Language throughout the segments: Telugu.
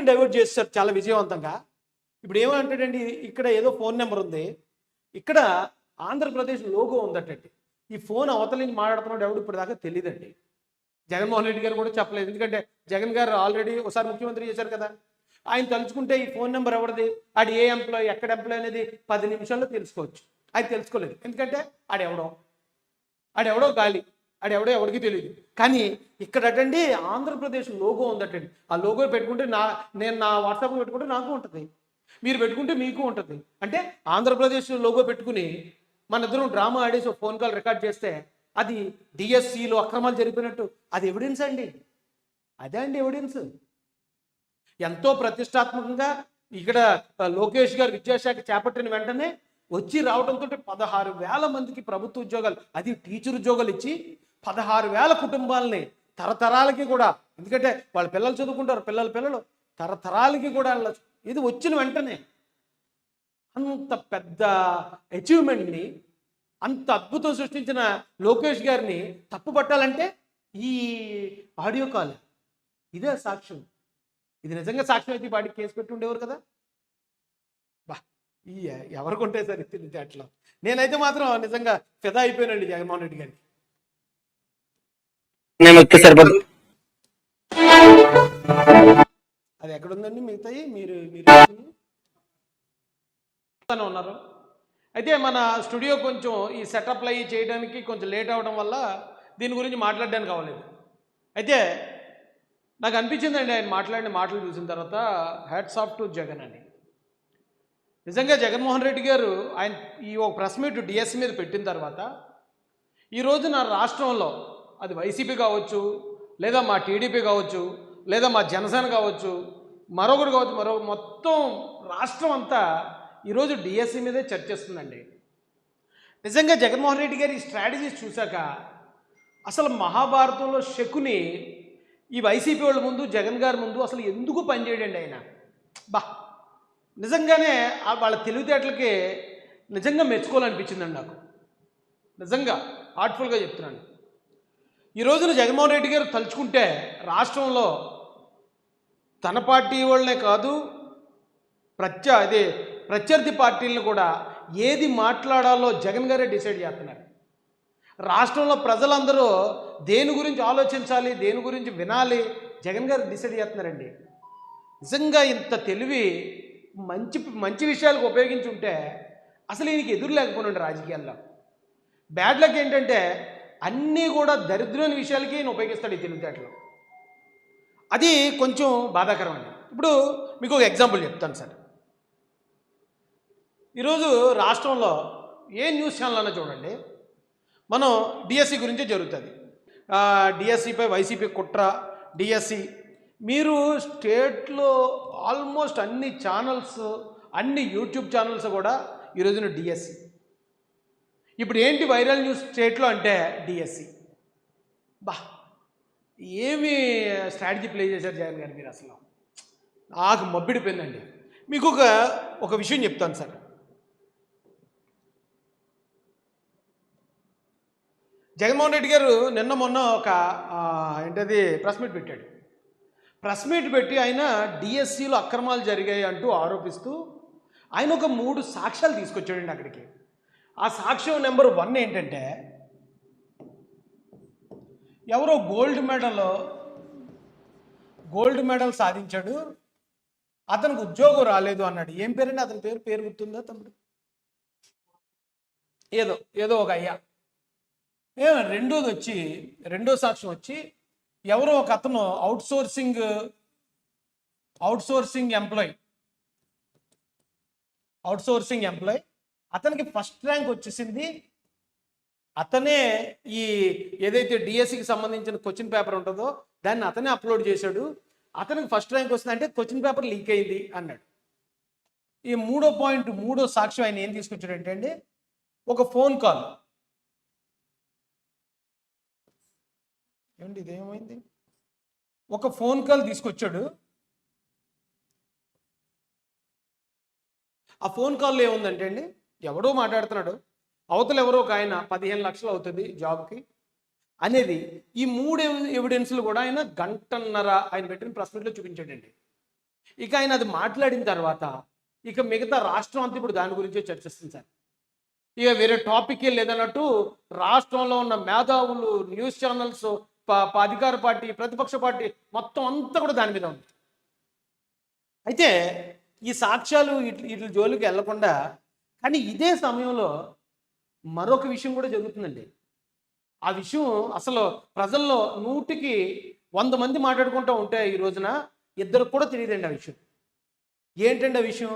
టాపిక్ని డైవర్ట్ చేస్తారు చాలా విజయవంతంగా. ఇప్పుడు ఏమంటాడండి, ఇక్కడ ఏదో ఫోన్ నెంబర్ ఉంది, ఇక్కడ ఆంధ్రప్రదేశ్ లోగో ఉందటండి. ఈ ఫోన్ అవతల నుంచి మాట్లాడుతున్నాడు ఎవడు ఇప్పుడు దాకా తెలియదండి. జగన్మోహన్ రెడ్డి గారు కూడా చెప్పలేదు, ఎందుకంటే జగన్ గారు ఆల్రెడీ ఒకసారి ముఖ్యమంత్రి చేశారు కదా. ఆయన తలుచుకుంటే ఈ ఫోన్ నెంబర్ ఎవరిది, ఆడు ఏ ఎంప్లాయీ, ఎక్కడ ఎంప్లాయీ అనేది 10 నిమిషాల్లో తెలుసుకోవచ్చు. అది తెలుసుకోలేదు, ఎందుకంటే ఆడెవడో గాలి, ఆడెవడో ఎవరికి తెలియదు. కానీ ఇక్కడ అటండి ఆంధ్రప్రదేశ్ లోగో ఉందటండి. ఆ లోగో పెట్టుకుంటే నేను నా వాట్సాప్లో పెట్టుకుంటే నాకు ఉంటుంది, మీరు పెట్టుకుంటే మీకు ఉంటుంది. అంటే ఆంధ్రప్రదేశ్ లోగో పెట్టుకుని మన ఇద్దరం డ్రామా ఆడేసి ఒక ఫోన్ కాల్ రికార్డ్ చేస్తే అది డిఎస్సిలో అక్రమాలు జరిపినట్టు అది ఎవిడెన్స్ అండి. అదే అండి ఎవిడెన్స్. ఎంతో ప్రతిష్టాత్మకంగా ఇక్కడ లోకేష్ గారు విద్యాశాఖ చేపట్టిన వెంటనే వచ్చి రావడంతో 16,000 మందికి ప్రభుత్వ ఉద్యోగాలు, అది టీచర్ ఉద్యోగాలు ఇచ్చి 16,000 కుటుంబాలని తరతరాలకి కూడా, ఎందుకంటే వాళ్ళ పిల్లలు చదువుకుంటారు, పిల్లలు తరతరాలకి కూడా ఇది వచ్చిన వెంటనే అంత పెద్ద అచీవ్మెంట్ని, అంత అద్భుతం సృష్టించిన లోకేష్ గారిని తప్పు పట్టాలంటే ఈ ఆడియో కాల్ ఇదే సాక్ష్యం. ఇది నిజంగా సాక్ష్యం అయితే వాడికి కేసు పెట్టి ఉండేవారు కదా. బా ఎవరికి ఉంటాయి సార్ ఇది అట్లా. నేనైతే మాత్రం నిజంగా ఫిదా అయిపోయానండి జగన్మోహన్ రెడ్డి గారికి. అది ఎక్కడుందండి మిగతాయి మీరు ఉన్నారు. అయితే మన స్టూడియో కొంచెం ఈ సెటప్లు అయ్యి చేయడానికి కొంచెం లేట్ అవ్వడం వల్ల దీని గురించి మాట్లాడడానికి అవ్వలేదు. అయితే నాకు అనిపించిందండి ఆయన మాట్లాడిన మాటలు చూసిన తర్వాత హ్యాట్స్ ఆఫ్ టు జగన్ అని. నిజంగా జగన్మోహన్ రెడ్డి గారు ఆయన ఈ ఒక ప్రెస్ మీట్ డిఎస్సి మీద పెట్టిన తర్వాత ఈరోజు నా రాష్ట్రంలో అది వైసీపీ కావచ్చు, లేదా మా టీడీపీ కావచ్చు, లేదా మా జనసేన కావచ్చు, మరొకరు కావచ్చు, మొత్తం రాష్ట్రం అంతా ఈరోజు డిఎస్సి మీదే చర్చిస్తుందండి. నిజంగా జగన్మోహన్ రెడ్డి గారి ఈ స్ట్రాటజీస్ చూశాక అసలు మహాభారతంలో శకుని ఈ వైసీపీ వాళ్ళ ముందు, జగన్ గారి ముందు అసలు ఎందుకు పనిచేయడండి ఆయన. నిజంగానే వాళ్ళ తెలివితేటలకి నిజంగా మెచ్చుకోవాలనిపించిందండి నాకు. నిజంగా హార్ట్ఫుల్గా చెప్తున్నాను. ఈ రోజున జగన్మోహన్ రెడ్డి గారు తలుచుకుంటే రాష్ట్రంలో తన పార్టీ వాళ్ళనే కాదు, ప్రత్యర్థి పార్టీలను కూడా ఏది మాట్లాడాలో జగన్ గారే డిసైడ్ చేస్తున్నారు. రాష్ట్రంలో ప్రజలందరూ దేని గురించి ఆలోచించాలి, దేని గురించి వినాలి, జగన్ గారు డిసైడ్ చేస్తున్నారండి. నిజంగా ఇంత తెలివి మంచి విషయాలకు ఉపయోగించి ఉంటే అసలు ఈయనకి ఎదురు లేకపోయినండి రాజకీయాల్లో. బ్యాడ్ లక్ ఏంటంటే అన్నీ కూడా దరిద్రమైన విషయాలకి ఈయన ఉపయోగిస్తాడు ఈ తెలివితేటలు. అది కొంచెం బాధాకరం అండి. ఇప్పుడు మీకు ఒక ఎగ్జాంపుల్ చెప్తాను సార్. ఈరోజు రాష్ట్రంలో ఏ న్యూస్ ఛానల్ అన్నా చూడండి, మనం డిఎస్సి గురించే జరుగుతుంది. డిఎస్సిపై వైసీపీ కుట్ర, డిఎస్సి. మీరు స్టేట్లో ఆల్మోస్ట్ అన్ని ఛానల్స్, అన్ని యూట్యూబ్ ఛానల్స్ కూడా ఈరోజున డిఎస్సి. ఇప్పుడు ఏంటి వైరల్ న్యూస్ స్టేట్లో అంటే డిఎస్సి. ఏమి స్ట్రాటజీ ప్లే చేశారు జగన్ గారు మీరు, అసలు నాకు మబ్బిడిపోయిందండి. మీకు ఒక విషయం చెప్తాను సార్. జగన్మోహన్ రెడ్డి గారు మొన్న ఒక ఏంటది ప్రెస్ మీట్ పెట్టాడు. ప్రెస్ మీట్ పెట్టి ఆయన డిఎస్సిలో అక్రమాలు జరిగాయి అంటూ ఆరోపిస్తూ ఆయన ఒక 3 సాక్ష్యాలు తీసుకొచ్చాడండి అక్కడికి. ఆ సాక్ష్యం నెంబర్ 1 ఏంటంటే, ఎవరో గోల్డ్ మెడల్ సాధించాడు, అతనికి ఉద్యోగం రాలేదు అన్నాడు. ఏం పేరండి అతని పేరు గుర్తుందా తమ్ముడు? ఏదో ఒక అయ్యా. రెండో సాక్ష్యం వచ్చి ఎవరో ఒక అతను అవుట్సోర్సింగ్ ఎంప్లాయ్ అతనికి ఫస్ట్ ర్యాంక్ వచ్చేసింది. అతనే ఈ ఏదైతే డిఎస్సికి సంబంధించిన క్వశ్చన్ పేపర్ ఉంటుందో దాన్ని అతనే అప్లోడ్ చేశాడు, అతనికి ఫస్ట్ ర్యాంక్ వస్తుందంటే క్వశ్చన్ పేపర్ లీక్ అయింది అన్నాడు. ఈ మూడో సాక్ష్యం ఆయన ఏం తీసుకొచ్చాడంటే అండి, ఒక ఫోన్ కాల్. ఏమండి ఇదేమైంది? ఒక ఫోన్ కాల్ తీసుకొచ్చాడు. ఆ ఫోన్ కాల్లో ఏముందంటే అండి, ఎవడో మాట్లాడుతున్నాడు, అవతల ఎవరో ఒక ఆయన 15 లక్షలు అవుతుంది జాబ్కి అనేది. ఈ 3 ఎవిడెన్స్లు కూడా ఆయన 1.5 గంట ఆయన పెట్టిన ప్రెస్ మీట్లో చూపించాడండి. ఇక ఆయన అది మాట్లాడిన తర్వాత ఇక మిగతా రాష్ట్రం అంతా ఇప్పుడు దాని గురించే చర్చిస్తుంది సార్. ఇక వేరే టాపిక్ లేదన్నట్టు రాష్ట్రంలో ఉన్న మేధావులు, న్యూస్ ఛానల్స్, అధికార పార్టీ, ప్రతిపక్ష పార్టీ మొత్తం అంతా కూడా దాని మీద ఉంది. అయితే ఈ సాక్ష్యాలు వీటి జోలికి వెళ్లకుండా, కానీ ఇదే సమయంలో మరొక విషయం కూడా జరుగుతుందండి. ఆ విషయం అసలు ప్రజల్లో 100కి 100 మంది మాట్లాడుకుంటూ ఉంటే ఈ రోజున ఇద్దరికి కూడా తెలియదండి ఆ విషయం. ఏంటండి ఆ విషయం?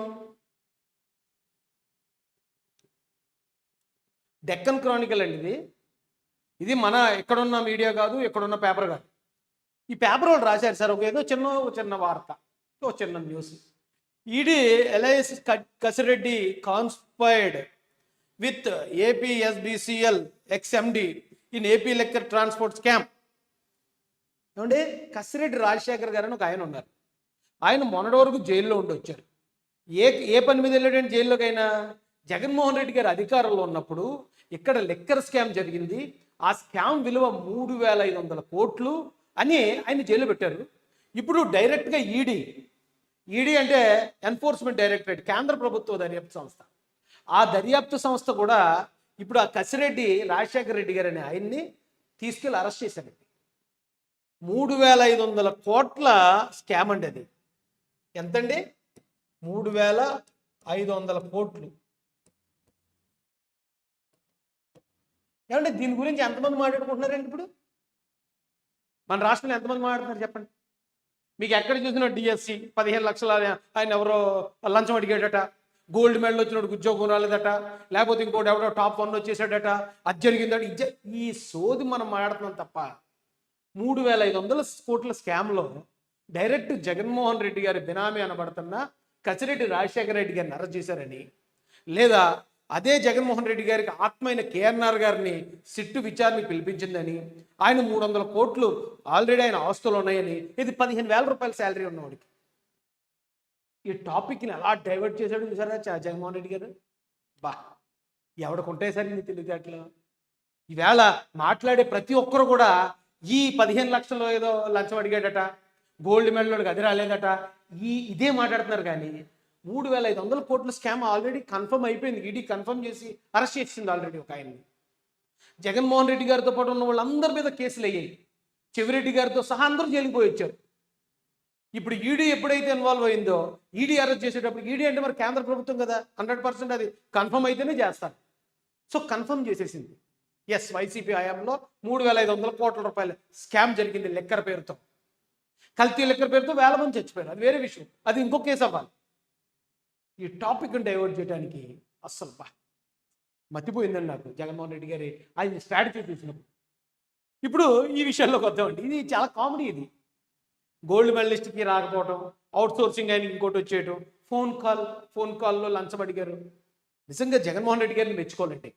డెక్కన్ క్రానికల్ అండి ఇది. ఇది మన ఎక్కడున్న మీడియా కాదు, ఎక్కడున్న పేపర్ కాదు. ఈ పేపర్ వాళ్ళు రాశారు సార్, ఏదో చిన్న వార్త, ఒక చిన్న news. ED LIS Kasireddy conspired with APSBCL ex MD in AP liquor transport scam. ఏమంటే కసిరెడ్డి రాజశేఖర్ గారు అని ఒక ఆయన ఉన్నారు. ఆయన మొన్నటి వరకు జైల్లో ఉండి వచ్చారు. ఏ పని మీద వెళ్ళాడంటే జైల్లోకి అయినా, జగన్మోహన్ రెడ్డి గారు అధికారంలో ఉన్నప్పుడు ఇక్కడ లెక్కర్ స్కామ్ జరిగింది, ఆ స్కామ్ విలువ 3,500 కోట్లు అని ఆయన జైల్లో పెట్టారు. ఇప్పుడు డైరెక్ట్గా ఈడీ అంటే ఎన్ఫోర్స్మెంట్ డైరెక్టరేట్, కేంద్ర ప్రభుత్వ దర్యాప్తు సంస్థ. ఆ దర్యాప్తు సంస్థ కూడా ఇప్పుడు ఆ కసిరెడ్డి రాజశేఖర రెడ్డి గారు అనే ఆయన్ని తీసుకెళ్ళి అరెస్ట్ చేశారండి. 3,500 కోట్ల స్కామ్ అండి అది. ఎంతండి? 3,500 కోట్లు. ఏమంటే దీని గురించి ఎంతమంది మాట్లాడుకుంటున్నారండి ఇప్పుడు? మన రాష్ట్రంలో ఎంతమంది మాట్లాడుతున్నారు చెప్పండి? మీకు ఎక్కడ చూసినా డిఎస్సి 15 లక్షల ఆయన ఎవరో లంచం అడిగాడట, గోల్డ్ మెడల్ వచ్చినప్పుడు ఉద్యోగం రాలేదట, లేకపోతే ఇంకోటి ఎవరో టాప్ 1 వచ్చేసాడట, అది జరిగిందట. ఈ సోది మనం మాట్లాడుతున్నాం తప్ప 3,500 కోట్ల స్కామ్లో డైరెక్ట్ జగన్మోహన్ రెడ్డి గారి బినామీ అనబడుతున్న కసిరెడ్డి రాజశేఖర రెడ్డి గారిని అరెస్ట్ చేశారని, లేదా అదే జగన్మోహన్ రెడ్డి గారికి ఆత్మైన కేఎన్ఆర్ గారిని సిట్టు విచారణ పిలిపించిందని, ఆయన 300 కోట్లు ఆల్రెడీ ఆయన ఆస్తులు ఉన్నాయని, ఇది 15,000 రూపాయల శాలరీ ఉన్నవాడికి. ఈ టాపిక్ని ఎలా డైవర్ట్ చేశాడు చూసారా జగన్మోహన్ రెడ్డి గారు. బా, ఎవడికుంటాయి సార్ ఇన్ని తెలివితేటలు. ఈవేళ మాట్లాడే ప్రతి ఒక్కరు కూడా ఈ 15 లక్షలు ఏదో లంచం అడిగాడట, గోల్డ్ మెడల్కి అది రాలేదట, ఇదే మాట్లాడుతున్నారు. కానీ 3,500 కోట్ల స్కామ్ ఆల్రెడీ కన్ఫర్మ్ అయిపోయింది. ఈడీ కన్ఫర్మ్ చేసి అరెస్ట్ చేసింది ఆల్రెడీ ఒక ఆయన్ని. జగన్మోహన్ రెడ్డి గారితో పాటు ఉన్న వాళ్ళందరి మీద కేసులు అయ్యాయి. చెవిరెడ్డి గారితో సహా అందరూ జైలుకి పోయి వచ్చారు. ఇప్పుడు ఈడీ ఎప్పుడైతే ఇన్వాల్వ్ అయిందో, ఈడీ అరెస్ట్ చేసేటప్పుడు, ఈడీ అంటే మరి కేంద్ర ప్రభుత్వం కదా, 100% అది కన్ఫర్మ్ అయితేనే చేస్తారు. సో కన్ఫర్మ్ చేసేసింది. ఎస్, వైసీపీ హయాంలో 3,500 కోట్ల రూపాయల స్కామ్ జరిగింది లెక్కర్ పేరుతో. కల్తీ లెక్కర్ పేరుతో 1,000 మంది చచ్చిపోయారు, అది వేరే విషయం, అది ఇంకో కేసు అవ్వాలి. ఈ టాపిక్ని డైవర్ట్ చేయడానికి అస్సలు మతిపోయిందండి నాకు జగన్మోహన్ రెడ్డి గారి ఆయన స్ట్రాటజీ చూసినప్పుడు. ఇప్పుడు ఈ విషయాల్లోకి వద్దామండి. ఇది చాలా కామెడీ. ఇది గోల్డ్ మెడలిస్ట్కి రాకపోవటం, అవుట్ సోర్సింగ్ ఆయన ఇంకోటి వచ్చేయటం, ఫోన్ కాల్లో లంచం అడిగారు. నిజంగా జగన్మోహన్ రెడ్డి గారిని మెచ్చుకోవాలండి.